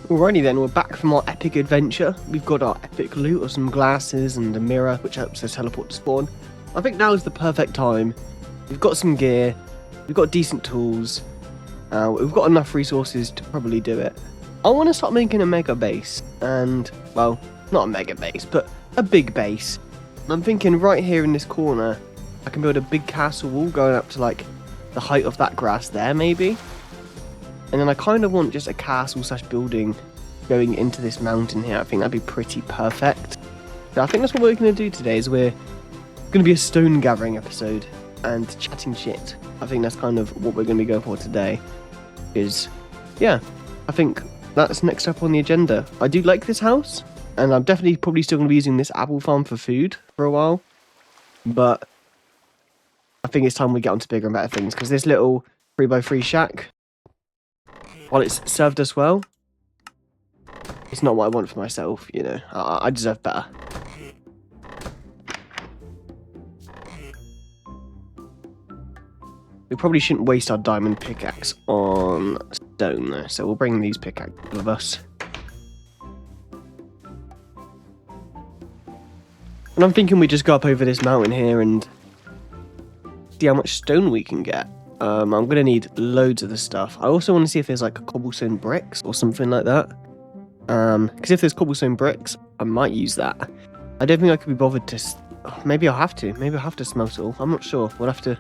Alrighty then, we're back from our epic adventure. We've got our epic loot of some glasses and a mirror, which helps us teleport to spawn. I think now is the perfect time. We've got some gear, we've got decent tools, we've got enough resources to probably do it. I want to start making a mega base, and, well, not a mega base, but a big base. I'm thinking right here in this corner, I can build a big castle wall going up to, like, the height of that grass there, maybe. And then I kind of want just a castle slash building going into this mountain here. I think that'd be pretty perfect. So I think that's what we're going to do today, is we're going to be a stone gathering episode and chatting shit. I think that's kind of what we're going to be going for today. Is, yeah, I think that's next up on the agenda. I do like this house, and I'm definitely probably still going to be using this apple farm for food for a while. But I think it's time we get on to bigger and better things, because this little 3x3 shack, while it's served us well, it's not what I want for myself, you know. I deserve better. We probably shouldn't waste our diamond pickaxe on stone though, so we'll bring these pickaxes with us. And I'm thinking we just go up over this mountain here and see how much stone we can get. I'm going to need loads of the stuff. I also want to see if there's like cobblestone bricks or something like that. Because if there's cobblestone bricks, I might use that. I don't think I could be bothered to... maybe I'll have to. Maybe I'll have to smelt it all. I'm not sure. We'll have to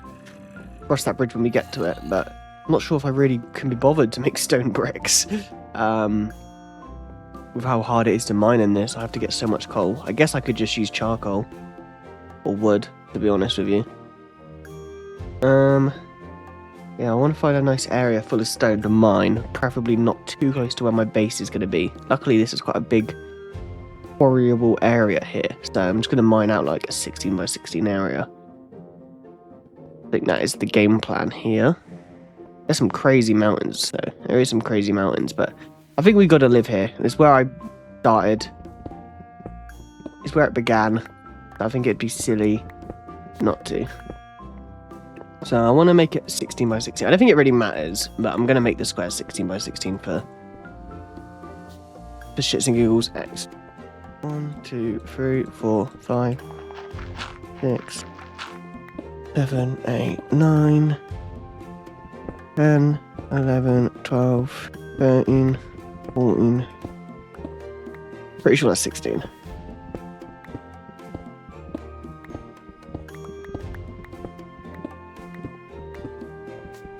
cross that bridge when we get to it. But I'm not sure if I really can be bothered to make stone bricks. With how hard it is to mine in this, I have to get so much coal. I guess I could just use charcoal. Or wood, to be honest with you. Yeah, I want to find a nice area full of stone to mine, preferably not too close to where my base is going to be. Luckily, this is quite a big, quarryable area here, so I'm just going to mine out like a 16x16 area. I think that is the game plan here. There's some crazy mountains, though. There is some crazy mountains, but I think we got to live here. It's where I started. It's where it began. I think it'd be silly not to. So I want to make it 16x16. I don't think it really matters, but I'm going to make the square 16x16 for shits and giggles. X. 1, 2, 3, 4, 5, 6, 7, 8, 9, 10, 11, 12, 13, 14. Pretty sure that's 16.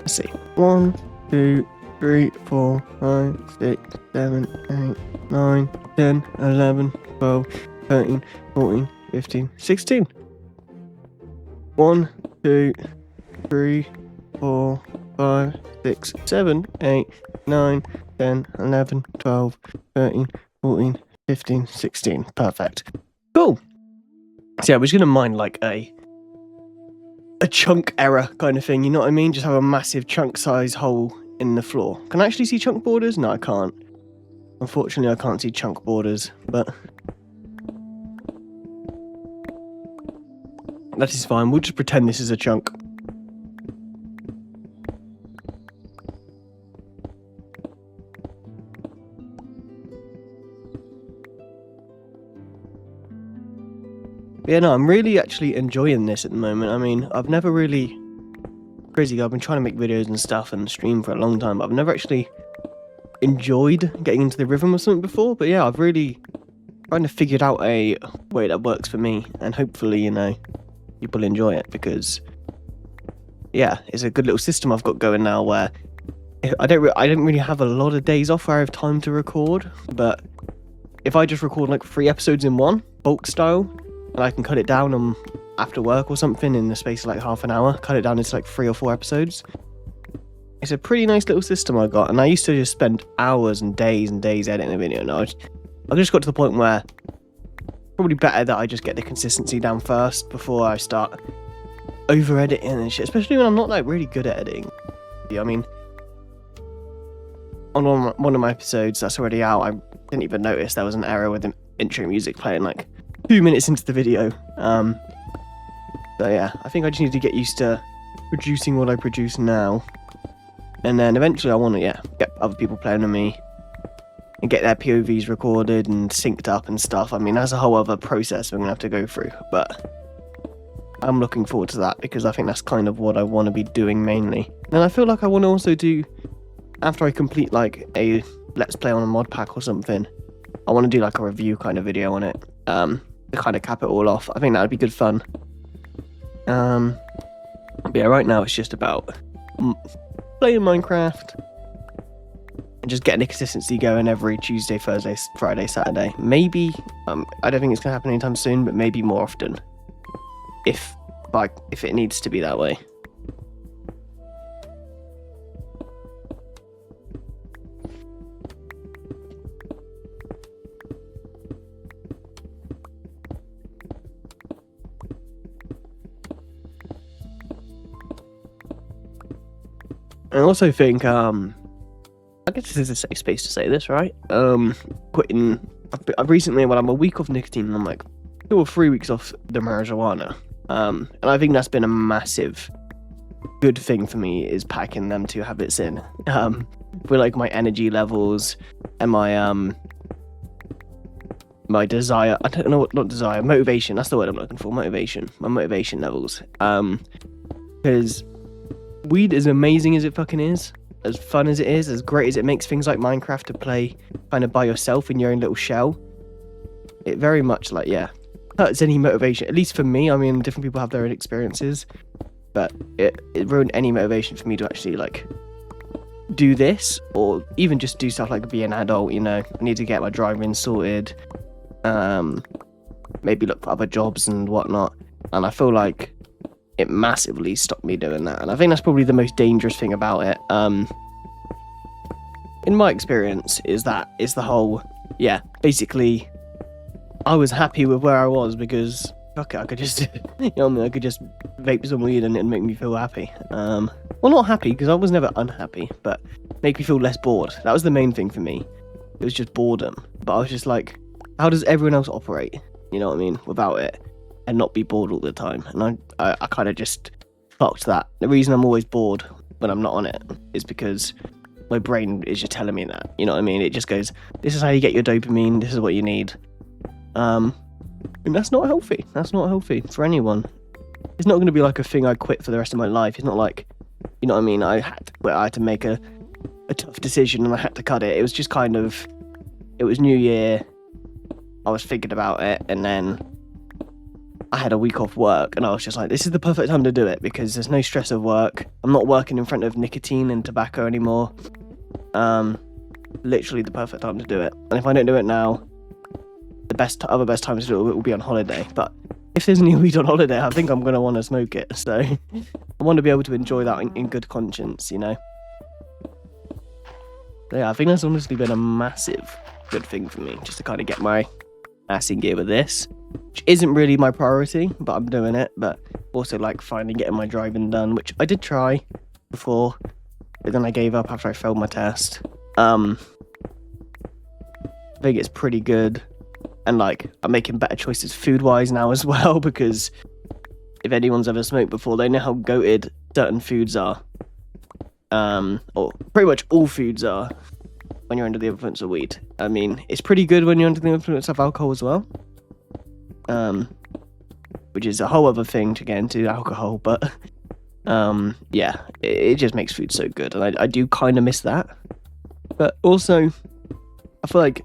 Let's see. 1, 2, 3, 4, 5, 6, 7, 8, 9, 10, 11, 12, 13, 14, 15, 16. 1, 2, 3, 4, 5, 6, 7, 8, 9, 10, 11, 12, 13, 14, 15, 16. Perfect. Cool. So yeah, we're just gonna mine like a chunk error kind of thing, you know what I mean? Just have a massive chunk size hole in the floor. Can I actually see chunk borders? No, I can't. Unfortunately, I can't see chunk borders, but that is fine. We'll just pretend this is a chunk. Yeah, no, I'm really actually enjoying this at the moment. I mean, I've never really... Crazy, I've been trying to make videos and stuff and stream for a long time, but I've never actually enjoyed getting into the rhythm of something before. But yeah, I've really kind of figured out a way that works for me, and hopefully, you know, people enjoy it, because yeah, it's a good little system I've got going now where I don't really have a lot of days off where I have time to record, but if I just record like 3 episodes in one, bulk style, and I can cut it down on after work or something in the space of like half an hour, cut it down into like 3 or 4 episodes. It's a pretty nice little system I got, and I used to just spend hours and days editing a video. Now I just got to the point where probably better that I just get the consistency down first before I start over editing and shit, especially when I'm not like really good at editing. I mean, on one of my episodes that's already out, I didn't even notice there was an error with the intro music playing like 2 minutes into the video. So yeah, I think I just need to get used to producing what I produce now, and then eventually I want to get other people playing with me, and get their POVs recorded and synced up and stuff. I mean, that's a whole other process we're going to have to go through, but I'm looking forward to that because I think that's kind of what I want to be doing mainly. And I feel like I want to also do, after I complete like a Let's Play on a mod pack or something, I want to do like a review kind of video on it, to kind of cap it all off. I think that would be good fun. But yeah, right now it's just about playing Minecraft and just getting the consistency going every Tuesday, Thursday, Friday, Saturday. Maybe, I don't think it's going to happen anytime soon, but maybe more often. If it needs to be that way. I also think, I guess this is a safe space to say this, right? Quitting, I've recently, I'm a week off nicotine and I'm like 2 or 3 weeks off the marijuana. And I think that's been a massive good thing for me, is packing them 2 habits in. For like my energy levels and my my desire, I don't know what, not desire, motivation, that's the word I'm looking for, motivation, my motivation levels. Because weed, as amazing as it fucking is, as fun as it is, as great as it makes things like Minecraft to play kind of by yourself in your own little shell, it very much like, yeah, hurts any motivation, at least for me. I mean, different people have their own experiences, but it ruined any motivation for me to actually like do this, or even just do stuff like be an adult, you know. I need to get my driving sorted, maybe look for other jobs and whatnot, and I feel like it massively stopped me doing that, and I think that's probably the most dangerous thing about it, in my experience, is the whole, yeah, basically I was happy with where I was because fuck it, I could just you know what I mean, I could just vape some weed and it'd make me feel happy. Well, not happy because I was never unhappy, but make me feel less bored. That was the main thing for me. It was just boredom, but I was just like, how does everyone else operate, you know what I mean, without it, and not be bored all the time? And I kind of just fucked that. The reason I'm always bored when I'm not on it is because my brain is just telling me that, you know what I mean? It just goes, this is how you get your dopamine, this is what you need. And that's not healthy. That's not healthy for anyone. It's not going to be like a thing I quit for the rest of my life. It's not like, you know what I mean, I had to make a tough decision and I had to cut it. It was just kind of, it was New Year, I was thinking about it, and then I had a week off work and I was just like, this is the perfect time to do it because there's no stress of work. I'm not working in front of nicotine and tobacco anymore. Literally the perfect time to do it. And if I don't do it now, the other best time to do it will be on holiday. But if there's any weed on holiday, I think I'm going to want to smoke it. So I want to be able to enjoy that in good conscience, you know. So yeah, I think that's honestly been a massive good thing for me, just to kind of get my ass in gear with this, which isn't really my priority, but I'm doing it. But also like finally getting my driving done, which I did try before, but then I gave up after I failed my test. I think it's pretty good. And like, I'm making better choices food-wise now as well, because if anyone's ever smoked before, they know how goated certain foods are. Or pretty much all foods are when you're under the influence of weed. I mean, it's pretty good when you're under the influence of alcohol as well. Which is a whole other thing to get into, alcohol, but yeah, it just makes food so good, and I do kind of miss that. But also, I feel like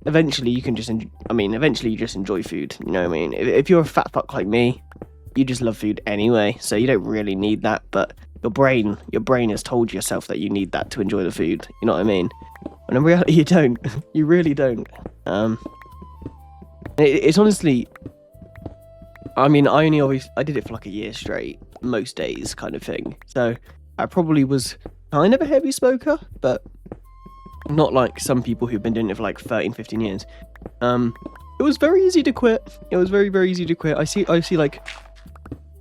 eventually you can just, eventually you just enjoy food, you know what I mean? If you're a fat fuck like me, you just love food anyway, so you don't really need that, but your brain has told yourself that you need that to enjoy the food, you know what I mean? And in reality, you don't. You really don't. It's honestly, I mean, I did it for like a year straight, most days kind of thing, so I probably was kind of a heavy smoker, but not like some people who've been doing it for like 13, 15 years. It was very easy to quit. It was very, very easy to quit. I see like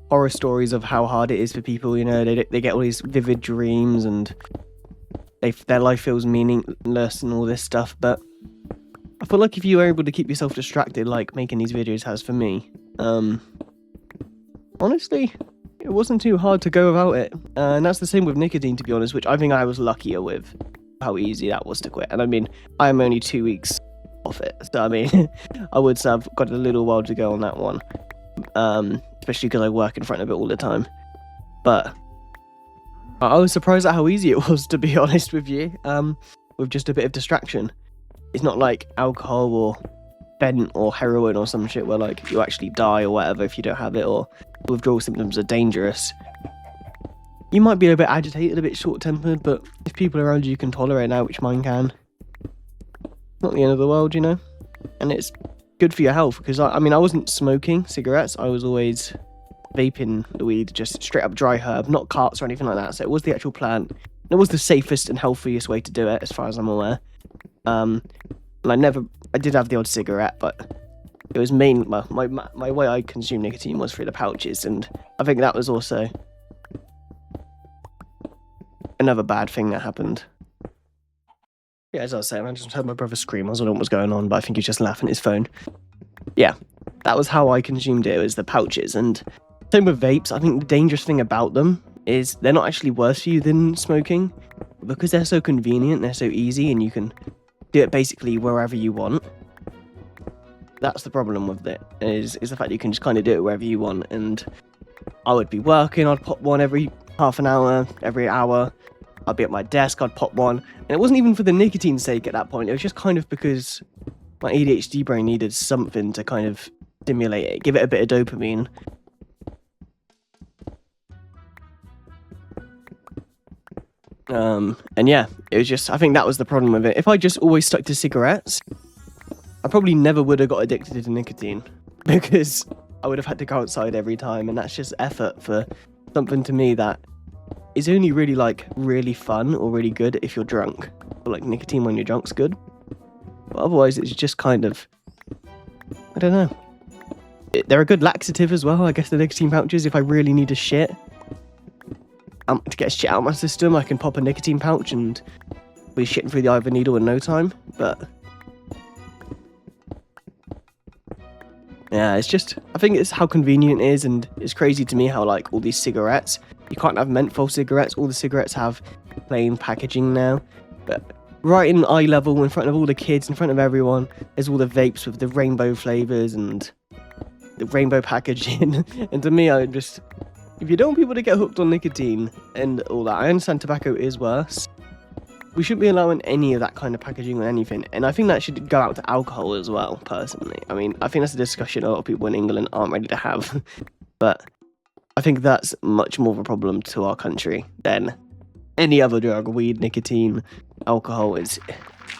horror stories of how hard it is for people, you know, they get all these vivid dreams and their life feels meaningless and all this stuff, but I feel like if you were able to keep yourself distracted like making these videos has for me, honestly, it wasn't too hard to go about it. And that's the same with nicotine, to be honest, which I think I was luckier with. how easy that was to quit. And I mean, I'm only 2 weeks off it, so I mean, I would say I've got a little while to go on that one, especially because I work in front of it all the time. But I was surprised at how easy it was, to be honest with you, with just a bit of distraction. It's not like alcohol or bent or heroin or some shit where like you actually die or whatever if you don't have it, or withdrawal symptoms are dangerous. You might be a bit agitated, a bit short-tempered, but if people around you can tolerate that, which mine can, not the end of the world, you know? And it's good for your health, because I mean, I wasn't smoking cigarettes, I was always vaping the weed, just straight up dry herb, not carts or anything like that, so it was the actual plant. And it was the safest and healthiest way to do it, as far as I'm aware. And I did have the odd cigarette, but it was my way I consumed nicotine was through the pouches, and I think that was also another bad thing that happened. Yeah, as I was saying, I just heard my brother scream. I was wondering what was going on, but I think he's just laughing at his phone. Yeah, that was how I consumed it, was the pouches. And same with vapes. I think the dangerous thing about them is they're not actually worse for you than smoking, because they're so convenient, they're so easy, and you can do it basically wherever you want. That's the problem with it, is the fact that you can just kind of do it wherever you want. And I would be working, I'd pop one every half an hour, every hour. I'd be at my desk, I'd pop one. And it wasn't even for the nicotine's sake at that point. It was just kind of because my ADHD brain needed something to kind of stimulate it, give it a bit of dopamine. And yeah, it was just, I think that was the problem with it. If I just always stuck to cigarettes, I probably never would have got addicted to nicotine, because I would have had to go outside every time, and that's just effort for something to me that is only really like really fun or really good if you're drunk. But like nicotine when you're drunk's good, but otherwise it's just kind of, I don't know. They're a good laxative as well, I guess, the nicotine pouches. If I really need a shit, to get shit out of my system, I can pop a nicotine pouch and be shitting through the eye of a needle in no time. But yeah, it's just, I think it's how convenient it is, and it's crazy to me how like all these cigarettes, you can't have menthol cigarettes, all the cigarettes have plain packaging now, but right in eye level, in front of all the kids, in front of everyone, there's all the vapes with the rainbow flavours and the rainbow packaging. And to me, if you don't want people to get hooked on nicotine and all that, I understand tobacco is worse. We shouldn't be allowing any of that kind of packaging on anything. And I think that should go out to alcohol as well, personally. I mean, I think that's a discussion a lot of people in England aren't ready to have. But I think that's much more of a problem to our country than any other drug. Weed, nicotine, alcohol is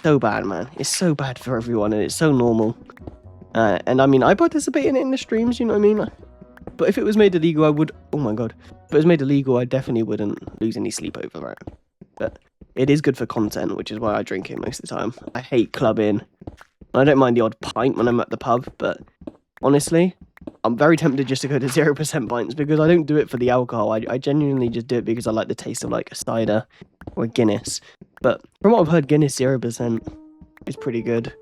so bad, man. It's so bad for everyone, and it's so normal. And I mean, I participate in it in the streams, you know what I mean? But if it was made illegal, I would... Oh my god. If it was made illegal, I definitely wouldn't lose any sleep over it. But it is good for content, which is why I drink it most of the time. I hate clubbing. I don't mind the odd pint when I'm at the pub, but honestly, I'm very tempted just to go to 0% pints, because I don't do it for the alcohol. I genuinely just do it because I like the taste of like a cider or a Guinness. But from what I've heard, Guinness 0% is pretty good.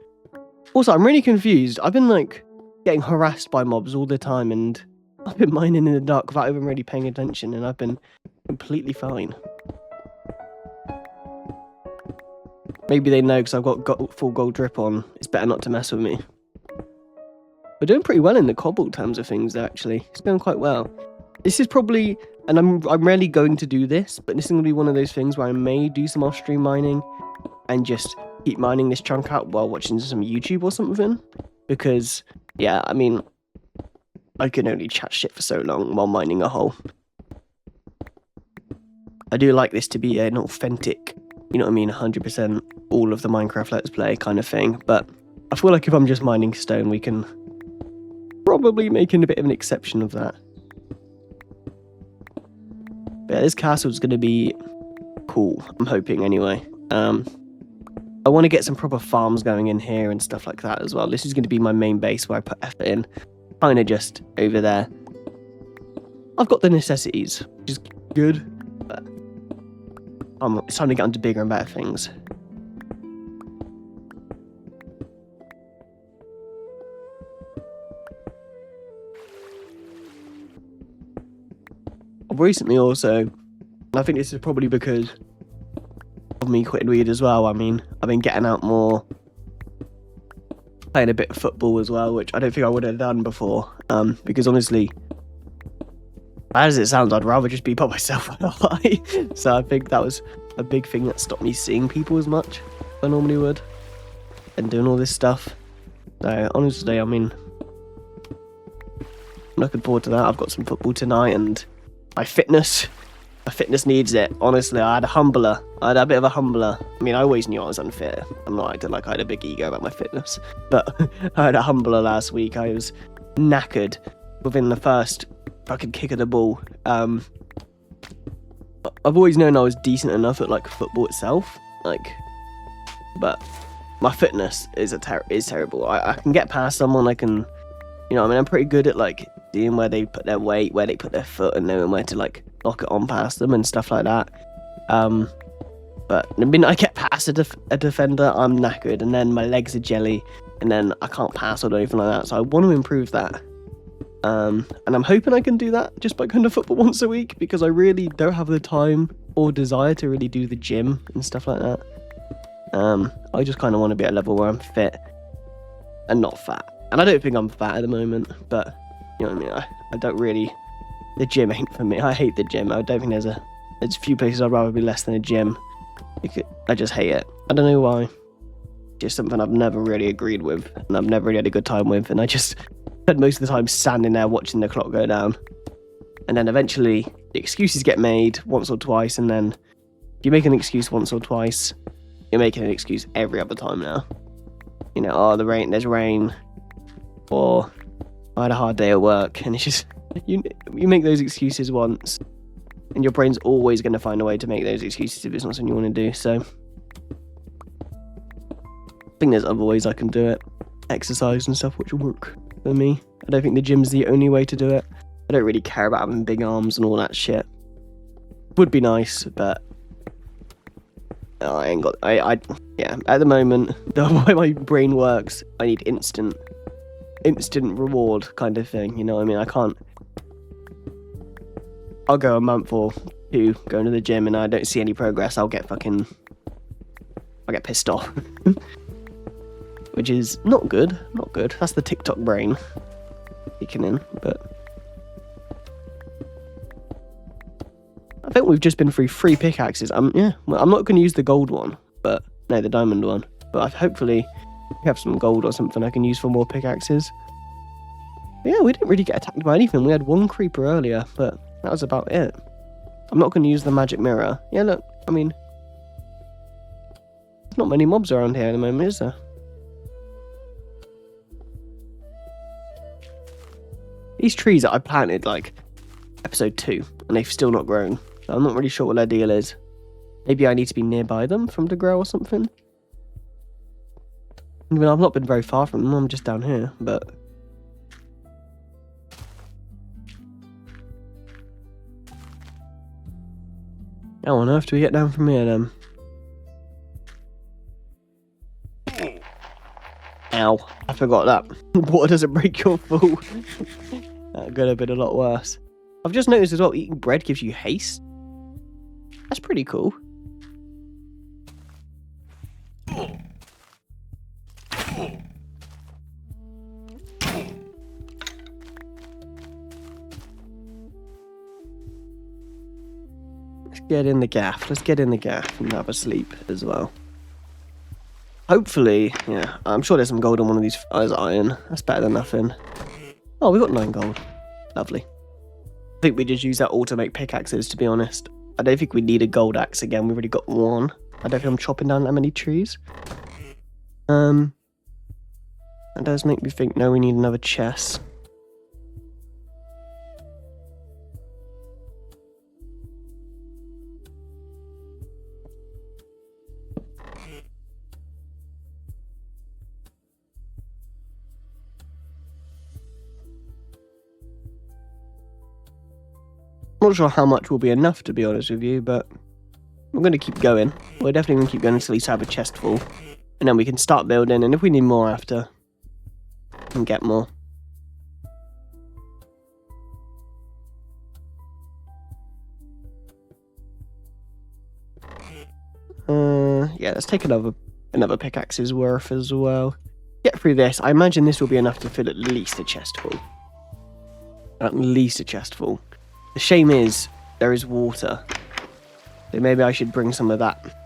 Also, I'm really confused. I've been like getting harassed by mobs all the time, and I've been mining in the dark without even really paying attention, and I've been completely fine. Maybe they know because I've got full gold drip on. It's better not to mess with me. We're doing pretty well in the cobalt terms of things, though, actually. It's going quite well. This is probably, and I'm rarely going to do this, but this is going to be one of those things where I may do some off-stream mining and just keep mining this chunk out while watching some YouTube or something. Because, yeah, I mean, I can only chat shit for so long while mining a hole. I do like this to be an authentic, you know what I mean, 100% all of the Minecraft Let's Play kind of thing. But I feel like if I'm just mining stone, we can probably make a bit of an exception of that. But yeah, this castle is going to be cool, I'm hoping anyway. I want to get some proper farms going in here and stuff like that as well. This is going to be my main base where I put effort in. Kind of just over there. I've got the necessities, which is good, but it's time to get onto bigger and better things. I've recently also, and I think this is probably because of me quitting weed as well. I mean, I've been getting out more, playing a bit of football as well, which I don't think I would have done before. Because honestly, as it sounds, I'd rather just be by myself when I lie. So I think that was a big thing that stopped me seeing people as much as I normally would and doing all this stuff. So honestly, I mean, I'm looking forward to that. I've got some football tonight, and my fitness needs it. Honestly, I had a bit of a humbler. I mean, I always knew I was unfit. I'm not acting like I had a big ego about my fitness, but I had a humbler last week. I was knackered within the first fucking kick of the ball. I've always known I was decent enough at like football itself, but my fitness is terrible. I can get past someone. I can, I mean, I'm pretty good at like seeing where they put their weight, where they put their foot, and knowing where to like knock it on past them and stuff like that. But the minute I get past a defender, I'm knackered, and then my legs are jelly, and then I can't pass or anything like that. So I want to improve that. And I'm hoping I can do that just by going to football once a week, because I really don't have the time or desire to really do the gym and stuff like that. I just kind of want to be at a level where I'm fit and not fat. And I don't think I'm fat at the moment, but you know what I mean? I don't really... The gym ain't for me. I hate the gym. I don't think there's a few places I'd rather be less than a gym. I just hate it. I don't know why. Just something I've never really agreed with, and I've never really had a good time with, and I just spend most of the time standing there watching the clock go down. And then eventually the excuses get made once or twice, and then if you make an excuse once or twice, you're making an excuse every other time now. There's rain, or I had a hard day at work, and it's just you make those excuses once, and your brain's always going to find a way to make those excuses if it's not something you want to do. So I think there's other ways I can do it, exercise and stuff, which will work for me. I don't think the gym's the only way to do it. I don't really care about having big arms and all that shit. Would be nice, but I ain't got. Yeah. At the moment, the way my brain works, I need instant reward kind of thing. You know what I mean? I can't. I'll go a month or two going to the gym and I don't see any progress. I'll get pissed off, which is not good. Not good. That's the TikTok brain kicking in. But I think we've just been through 3 pickaxes. I'm not going to use the gold one, but no, the diamond one. But hopefully we have some gold or something I can use for more pickaxes. But yeah, we didn't really get attacked by anything. We had 1 creeper earlier, but that was about it. I'm not going to use the magic mirror. Yeah, look, I mean, there's not many mobs around here at the moment, is there? These trees that I planted, like, episode 2, and they've still not grown. So I'm not really sure what their deal is. Maybe I need to be nearby them for them to grow or something. I mean, I've not been very far from them, I'm just down here, but... How on earth do we get down from here, then? Ow, I forgot that. Water doesn't break your fall. That could have been a lot worse. I've just noticed as well, eating bread gives you haste. That's pretty cool. Let's get in the gaff. Let's get in the gaff and have a sleep as well. Hopefully, yeah, I'm sure there's some gold on one of these. Oh, there's iron. That's better than nothing. Oh, we got 9 gold. Lovely. I think we just use that all to make pickaxes, to be honest. I don't think we need a gold axe again. We've already got 1. I don't think I'm chopping down that many trees. That does make me think, no, we need another chest. I'm not sure how much will be enough, to be honest with you, but I'm going to keep going. We're definitely going to keep going until we have a chest full. And then we can start building, and if we need more after, we can get more. yeah, let's take another pickaxe's worth as well. Get through this. I imagine this will be enough to fill at least a chest full. At least a chest full. The shame is, there is water. So maybe I should bring some of that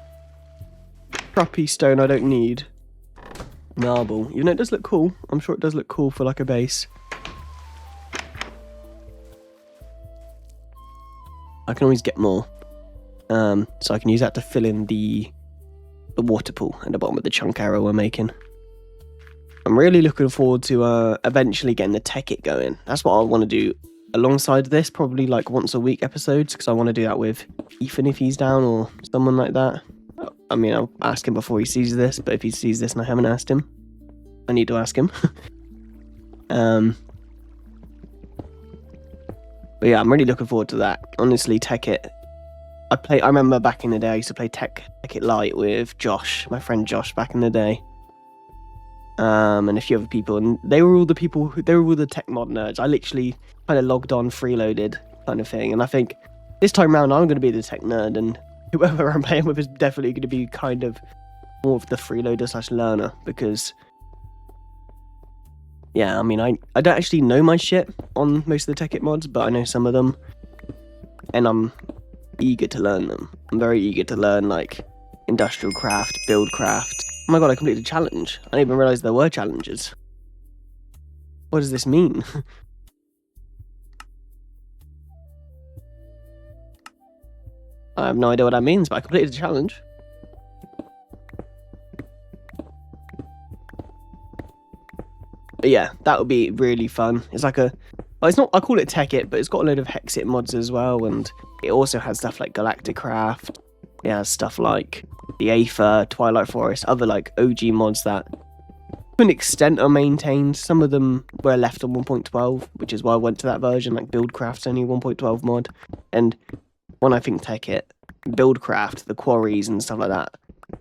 crappy stone I don't need. Marble. Even though it does look cool. I'm sure it does look cool for like a base. I can always get more. So I can use that to fill in the water pool at the bottom of the chunk arrow we're making. I'm really looking forward to eventually getting the tech kit going. That's what I want to do alongside this, probably like once a week episodes, because I want to do that with Ethan if he's down or someone like that. I mean, I'll ask him before he sees this, but if he sees this and I haven't asked him, I need to ask him. But yeah, I'm really looking forward to that. Honestly, tech kit. I remember back in the day I used to play tech kit light with Josh, my friend Josh, back in the day. And a few other people, and they were all the tech mod nerds. I literally kind of logged on, freeloaded kind of thing, and I think this time around I'm going to be the tech nerd, and whoever I'm playing with is definitely going to be kind of more of the freeloader / learner, because yeah, I mean, I don't actually know my shit on most of the tech kit mods, but I know some of them, and I'm eager to learn them. I'm very eager to learn like industrial craft, build craft. Oh my god, I completed a challenge. I didn't even realise there were challenges. What does this mean? I have no idea what that means, but I completed a challenge. But yeah, that would be really fun. It's like well, it's not, I call it tech kit, but it's got a load of Hexit mods as well, and it also has stuff like Galactic Craft. It has stuff like the Aether, Twilight Forest, other like OG mods that to an extent are maintained. Some of them were left on 1.12, which is why I went to that version. Like Buildcraft's only 1.12 mod, and when I think tech kit, Buildcraft, the quarries and stuff like that,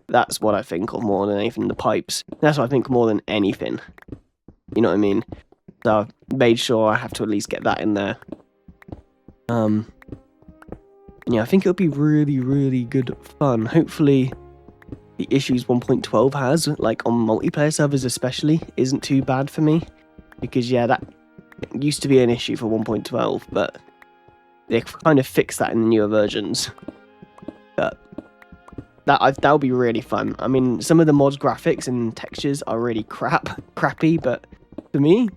that's what I think of more than anything. The pipes, that's what I think more than anything. You know what I mean? So I've made sure I have to at least get that in there. Yeah, I think it'll be really, really good fun. Hopefully, the issues 1.12 has, like on multiplayer servers especially, isn't too bad for me. Because yeah, that used to be an issue for 1.12, but they've kind of fixed that in the newer versions. But that'll be really fun. I mean, some of the mods graphics and textures are really crappy, but for me,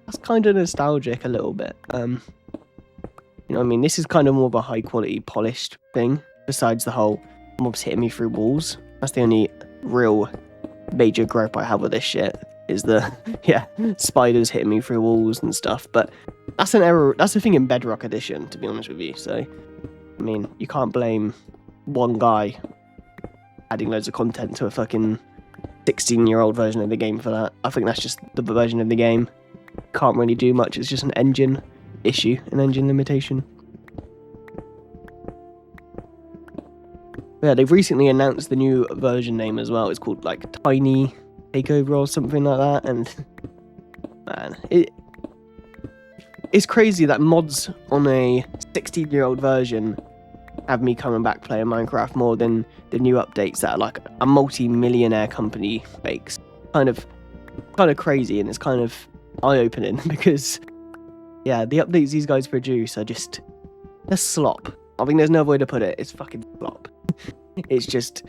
that's kind of nostalgic a little bit. You know what I mean? This is kind of more of a high quality polished thing, besides the whole mobs hitting me through walls. That's the only real major gripe I have with this shit, is the, yeah, spiders hitting me through walls and stuff. But that's an error, that's the thing in Bedrock Edition, to be honest with you. So, I mean, you can't blame one guy adding loads of content to a fucking 16-year-old version of the game for that. I think that's just the version of the game. Can't really do much, it's just an engine issue, an engine limitation. Yeah, they've recently announced the new version name as well. It's called like Tiny Takeover or something like that, and man, it's crazy that mods on a 16-year-old version have me coming back playing Minecraft more than the new updates that are like a multi-millionaire company makes. Kind of crazy, and it's kind of eye-opening because yeah, the updates these guys produce are just, they're slop. I think there's no other way to put it. It's fucking slop. It's just,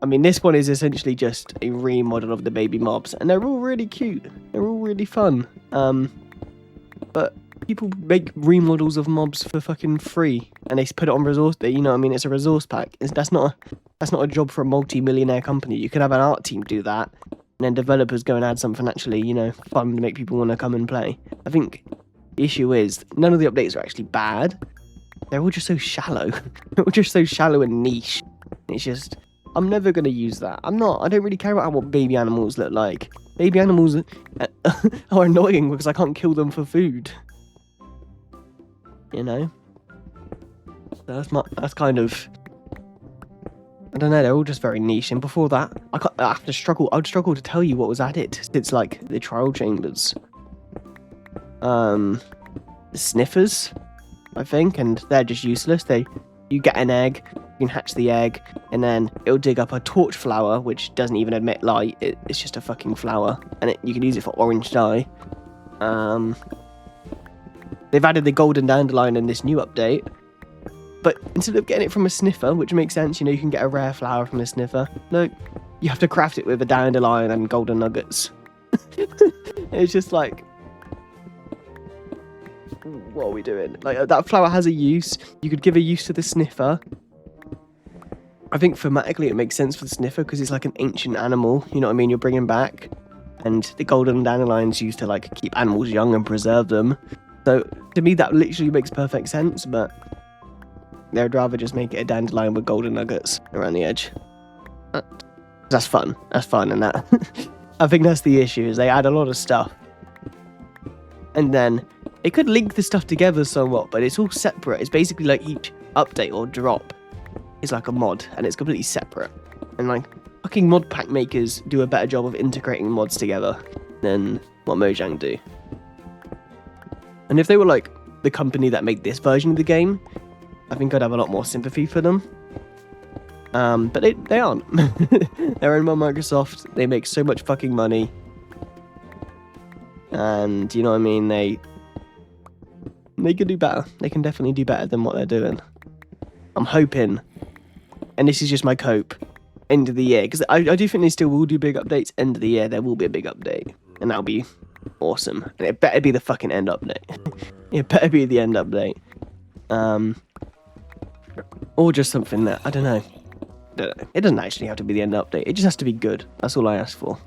I mean, this one is essentially just a remodel of the baby mobs, and they're all really cute. They're all really fun. But people make remodels of mobs for fucking free, and they put it on resource. You know what I mean? It's a resource pack. That's not a job for a multi-millionaire company. You could have an art team do that, and then developers go and add something actually, you know, fun to make people want to come and play. I think the issue is none of the updates are actually bad. They're all just so shallow. They're all just so shallow and niche. It's just, I'm never going to use that. I don't really care about what baby animals look like. Baby animals are annoying because I can't kill them for food. You know? That's kind of, I don't know, they're all just very niche. And before that, I'd struggle to tell you what was added. It's like the trial chambers. The sniffers, I think, and they're just useless. You get an egg, You can hatch the egg, and then it'll dig up a torch flower, which doesn't even emit light. It's just a fucking flower, and you can use it for orange dye. They've added the golden dandelion in this new update, but instead of getting it from a sniffer, which makes sense, you can get a rare flower from a sniffer. No, you have to craft it with a dandelion and golden nuggets. It's just like, what are we doing? Like, that flower has a use. You could give a use to the sniffer. I think thematically it makes sense for the sniffer because it's like an ancient animal, you know what I mean? You're bringing back, and the golden dandelion's used to like keep animals young and preserve them. So to me that literally makes perfect sense, but they'd rather just make it a dandelion with golden nuggets around the edge. That's fun, and that I think that's the issue, is they add a lot of stuff, and then they could link the stuff together somewhat, but it's all separate. It's basically like each update or drop is like a mod, and it's completely separate. And like, fucking mod pack makers do a better job of integrating mods together than what Mojang do. And if they were like the company that made this version of the game, I think I'd have a lot more sympathy for them. But they aren't. They're owned by Microsoft. They make so much fucking money, and you know what I mean. They can do better. They can definitely do better than what they're doing. I'm hoping, and this is just my cope, end of the year, because I do think they still will do big updates. End of the year, there will be a big update, and that'll be awesome. And it better be the fucking end update. It better be the end update. Or just something that, I don't know. It doesn't actually have to be the end update. It just has to be good. That's all I ask for.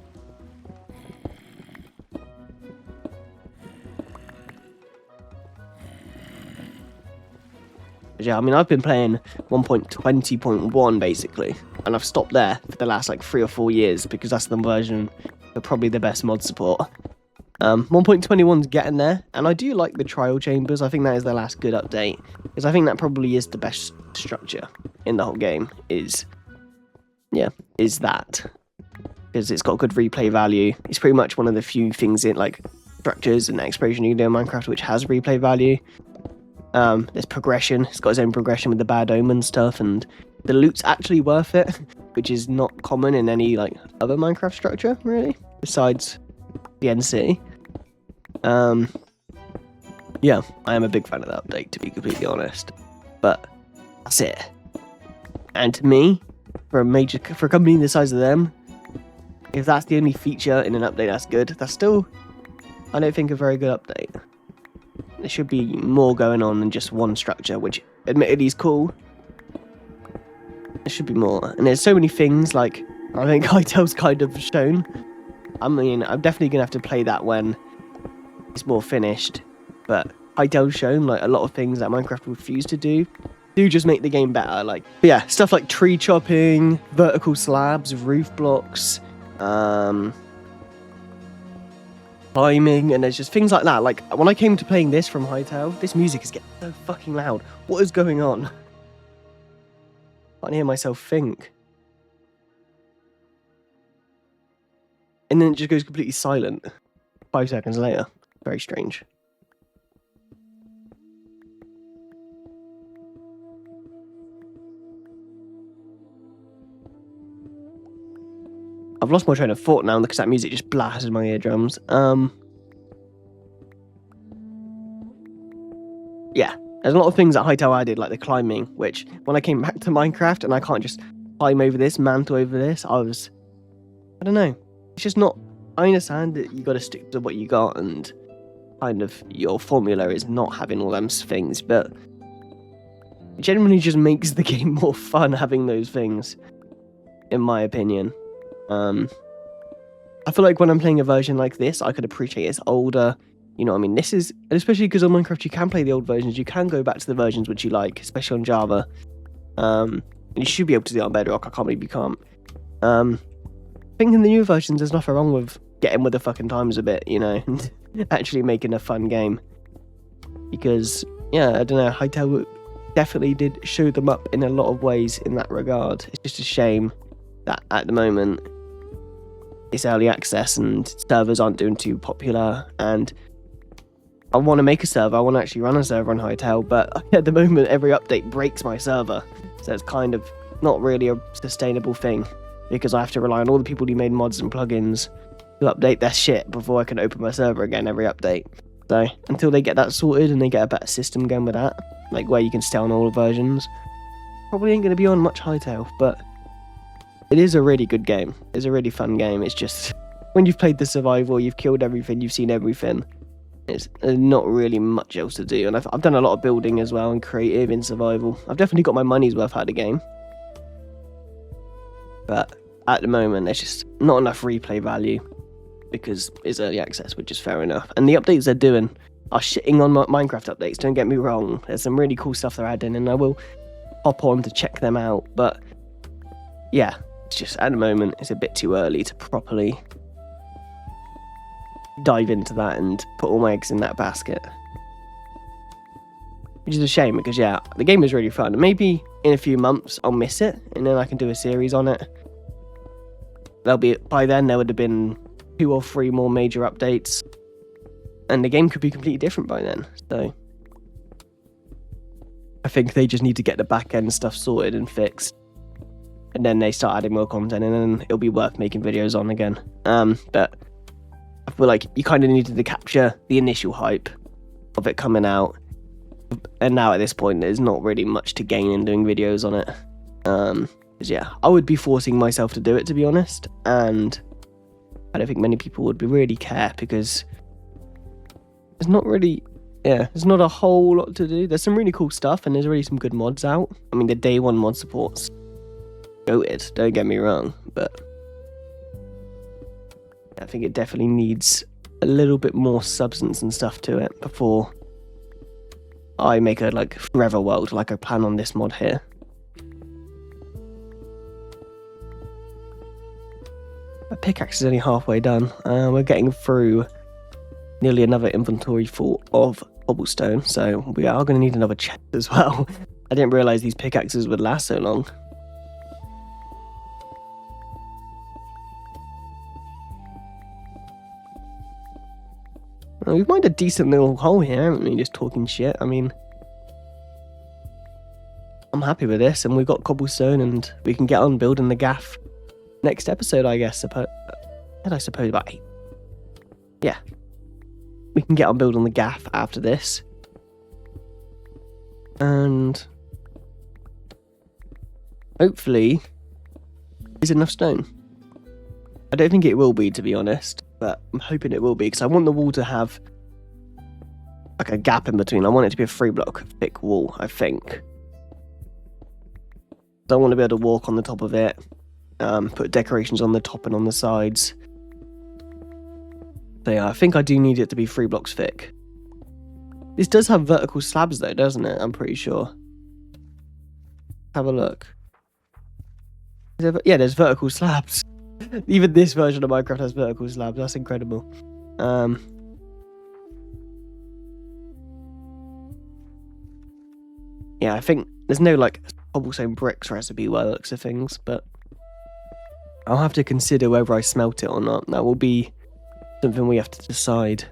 Yeah, I mean, I've been playing 1.20.1 basically, and I've stopped there for the last like 3 or 4 years because that's the version for probably the best mod support. 1.21's getting there, and I do like the trial chambers. I think that is the last good update, because I think that probably is the best structure in the whole game. Is that, because it's got good replay value. It's pretty much one of the few things in like structures and exploration you can do in Minecraft which has replay value. There's progression. It's got its own progression with the bad omen stuff, and the loot's actually worth it, which is not common in any like other Minecraft structure really, besides the NC. Yeah, I am a big fan of that update, to be completely honest. But that's it. And to me, for a company the size of them, if that's the only feature in an update that's good, that's still, I don't think, a very good update. There should be more going on than just one structure, which admittedly is cool. There should be more. And there's so many things, like, I think Hytale's kind of shown. I mean, I'm definitely going to have to play that when it's more finished. But Hytale's shown, like, a lot of things that Minecraft refused to do just make the game better. Like, but yeah, stuff like tree chopping, vertical slabs, roof blocks, climbing, and there's just things like that. Like, when I came to playing this from Hytale, this music is getting so fucking loud. What is going on? I can't hear myself think. And then it just goes completely silent 5 seconds later. Very strange. I've lost my train of thought now because that music just blasted my eardrums. Yeah, there's a lot of things that Hytale added, like the climbing, which when I came back to Minecraft and I can't just climb over this, mantle over this, I don't know. It's just not, I understand that you got to stick to what you got, and kind of your formula is not having all them things, but it generally just makes the game more fun having those things, in my opinion. I feel like when I'm playing a version like this, I could appreciate it's older. You know what I mean? This is, especially because on Minecraft you can play the old versions, you can go back to the versions which you like, especially on Java. And you should be able to do it on Bedrock. I can't believe you can't. I think in the new versions there's nothing wrong with getting with the fucking times a bit, you know, and actually making a fun game. Because, yeah, I don't know, Hytale definitely did show them up in a lot of ways in that regard. It's just a shame that at the moment it's early access and servers aren't doing too popular, and I want to make a server. I want to actually run a server on Hightail, but at the moment, every update breaks my server. So it's kind of not really a sustainable thing because I have to rely on all the people who made mods and plugins to update their shit before I can open my server again every update. So until they get that sorted and they get a better system going with that, like where you can stay on all the versions, probably ain't going to be on much Hightail, but it is a really good game. It's a really fun game. It's just when you've played the survival, you've killed everything, you've seen everything. It's not really much else to do, and I've done a lot of building as well and creative in survival. I've definitely got my money's worth out of the game, but at the moment there's just not enough replay value because it's early access, which is fair enough. And the updates they're doing are shitting on Minecraft updates, don't get me wrong. There's some really cool stuff they're adding, and I will hop on to check them out, but yeah, it's just at the moment it's a bit too early to properly dive into that and put all my eggs in that basket, which is a shame because yeah, the game is really fun. Maybe in a few months I'll miss it and then I can do a series on it. By then there would have been 2 or 3 more major updates and the game could be completely different by then. So I think they just need to get the back end stuff sorted and fixed, and then they start adding more content, and then it'll be worth making videos on again. But I feel like you kind of needed to capture the initial hype of it coming out, and now at this point there's not really much to gain in doing videos on it. 'Cause yeah, I would be forcing myself to do it, to be honest, and I don't think many people would really care because there's not a whole lot to do. There's some really cool stuff and there's already some good mods out. I mean, the day 1 mod support's goated, don't get me wrong, but I think it definitely needs a little bit more substance and stuff to it before I make a forever world like I plan on this mod here. My pickaxe is only halfway done. We're getting through nearly another inventory full of cobblestone, so we are going to need another chest as well. I didn't realise these pickaxes would last so long. Well, we've mined a decent little hole here, haven't we? Just talking shit. I mean, I'm happy with this, and we've got cobblestone, and we can get on building the gaff next episode, I guess. I suppose about 8. Yeah, we can get on building the gaff after this, and hopefully there's enough stone. I don't think it will be, to be honest, but I'm hoping it will be because I want the wall to have like a gap in between. I want it to be a 3-block thick wall, I think. So I want to be able to walk on the top of it, put decorations on the top and on the sides. So yeah, I think I do need it to be 3 blocks thick. This does have vertical slabs though, doesn't it? I'm pretty sure. Have a look. Yeah, there's vertical slabs. Even this version of Minecraft has vertical slabs. That's incredible. Yeah, I think there's no cobblestone bricks recipe by the looks of things, but I'll have to consider whether I smelt it or not. That will be something we have to decide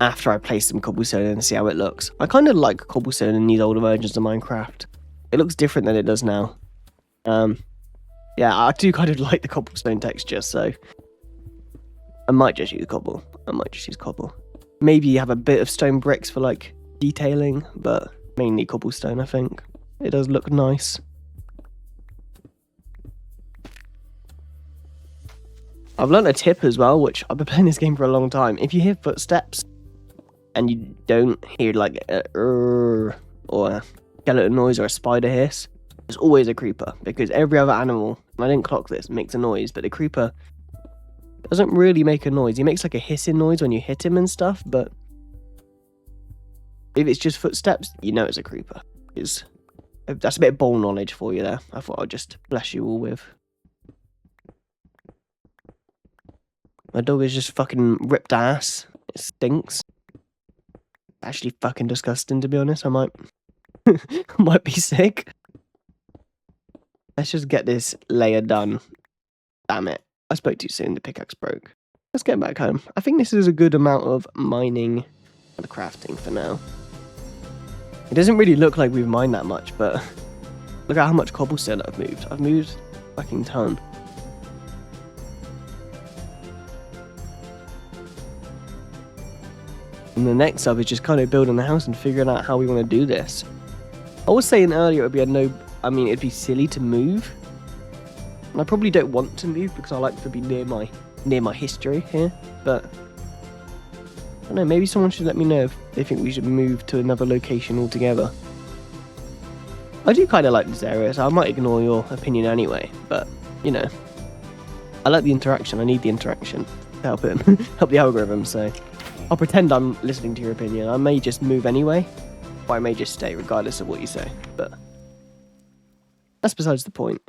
after I place some cobblestone and see how it looks. I kind of like cobblestone in these older versions of Minecraft. It looks different than it does now. Yeah, I do kind of like the cobblestone texture, so I might just use cobble. Maybe you have a bit of stone bricks for detailing, but mainly cobblestone, I think. It does look nice. I've learned a tip as well, which I've been playing this game for a long time. If you hear footsteps and you don't hear or a skeleton noise or a spider hiss, there's always a creeper, because every other animal, and I didn't clock this, makes a noise, but the creeper doesn't really make a noise. He makes a hissing noise when you hit him and stuff, but if it's just footsteps, you know it's a creeper. That's a bit of ball knowledge for you there. I thought I'd just bless you all with. My dog is just fucking ripped ass. It stinks. Actually fucking disgusting, to be honest. I might be sick. Let's just get this layer done. Damn it. I spoke too soon. The pickaxe broke. let's get back home. I think this is a good amount of mining and crafting for now. It doesn't really look like we've mined that much, but look at how much cobblestone I've moved. I've moved a fucking ton. And the next up is just kind of building the house and figuring out how we want to do this. I was saying earlier it would be it'd be silly to move. And I probably don't want to move because I like to be near my history here, but I don't know, maybe someone should let me know if they think we should move to another location altogether. I do kind of like this area, so I might ignore your opinion anyway, but, you know, I like the interaction. I need the interaction to help it, help the algorithm, so I'll pretend I'm listening to your opinion. I may just move anyway, or I may just stay regardless of what you say, but that's besides the point.